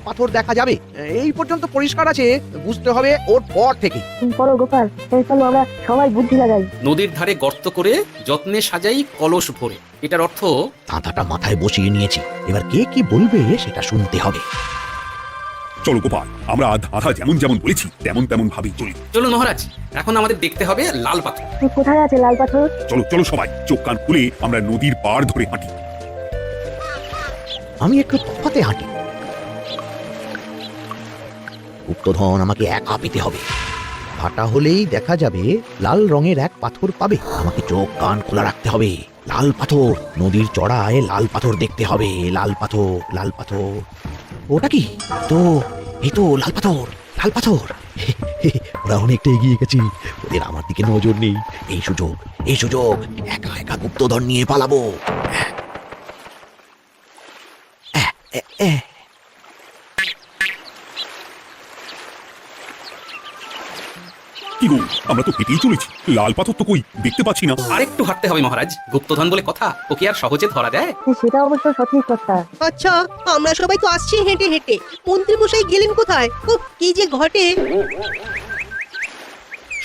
পাথর দেখা যাবে। এই পর্যন্ত পরিষ্কার আছে, বুঝতে হবে ওর পর থেকে। করো গোপাল, এই চলো আমরা সবাই বুদ্ধি লাগাই। নদীর ধারে গর্ত করে যত্নে সাজাই কলস ভরে, এটার অর্থ ধাঁধাটা মাথায় বসিয়ে নিয়েছি, এবার কে কি বলবে সেটা শুনতে হবে। চলো গোপাল, আমরা ধাঁধা যেমন যেমন বলেছি তেমন তেমন ভাবেই চলি। চলুন মহারাজ, এখন আমাদের দেখতে হবে লাল পাথর। কোথায় আছে লাল পাথর? চলো চলো সবাই, চোখ কান খুলে আমরা নদীর পাড় ধরে হাঁটি। আমি একটু তফাতে হাঁটি। গুপ্তধন আমাকে একা পেতে হবে। ভাটা হলেই দেখা যাবে লাল রঙের এক পাথর পাবে। আমাকে চোখ কান খোলা রাখতে হবে। লাল পাথর, নদীর চড়ায় লাল পাথর দেখতে হবে। লাল পাথর, লাল পাথর। ওটা কি? তো এই তো লাল পাথর, লাল পাথর। ওরা অনেকটা এগিয়ে গেছি, ওদের আমার দিকে নজর নেই। এই সুযোগ, এই সুযোগ, একা একা গুপ্তধন নিয়ে পালাবো। কি গো, আমরা তো হেঁটেই চলেছি, লাল পাথর তো কই দেখতে পাচ্ছি না। আরেকটু হাঁটতে হবে মহারাজ, গুপ্তধন বলে কথা, ওকে আর সহজে ধরা দেয়? সেটা অবশ্য সঠিক কথা। আচ্ছা, আমরা সবাই তো আসছি হেঁটে হেঁটে, মন্ত্রী মশাই গেলেন কোথায়? ও কি যে ঘটে!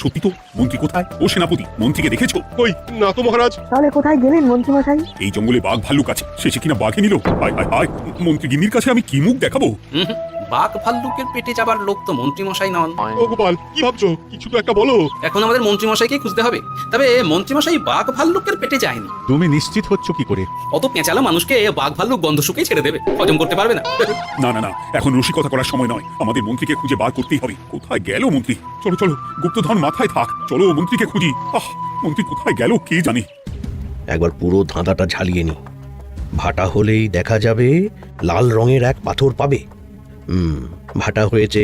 সত্যি তো, মন্ত্রী কোথায়? ও সেনাপতি, মন্ত্রীকে দেখেছো? কই না তো মহারাজ। তাহলে কোথায় গেলেন মন্ত্রী মশাই? এই জঙ্গলে বাঘ ভাল্লুক আছে, শেষে কিনা বাঘে নিল। হায় হায় হায়, মন্ত্রী গিন্নির কাছে আমি কি মুখ দেখাবো? হুম, বাঘ ভাল্লুকের পেটে যাবার লোক তো মন্ত্রী মশাই নন। ও গোপাল, কি ভাবছো? কিছু তো একটা বলো। এখন আমাদের মন্ত্রী মশাইকে খুঁজতে হবে। তবে মন্ত্রী মশাই বাঘ ভাল্লুকের পেটে যায়নি। তুমি নিশ্চিত হচ্ছ কি করে? অত পেঁচালা মানুষকে বাঘ ভাল্লুক গন্ধ শুকিয়ে ছেড়ে দেবে, হজম করতে পারবে না। না না না, এখন রসিকতা করার সময় নয়, আমাদের মন্ত্রীকে খুঁজে বার করতেই হবে। কোথায় গেল মন্ত্রী? চলো চলো, গুপ্তধন মাথায় থাক, চলো মন্ত্রীকে খুঁজি। মন্ত্রী কোথায় গেল কে জানে। একবার পুরো ধাঁধাটা ঝালিয়ে নি। ভাটা হলেই দেখা যাবে লাল রঙের এক পাথর পাবে। ভাটা হয়েছে,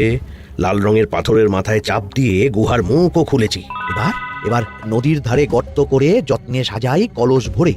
লাল রঙের পাথরের মাথায় চাপ দিয়ে গুহার মুখও খুলেছি। এবার এবার নদীর ধারে গর্ত করে যত্নে সাজাই কলস ভরে।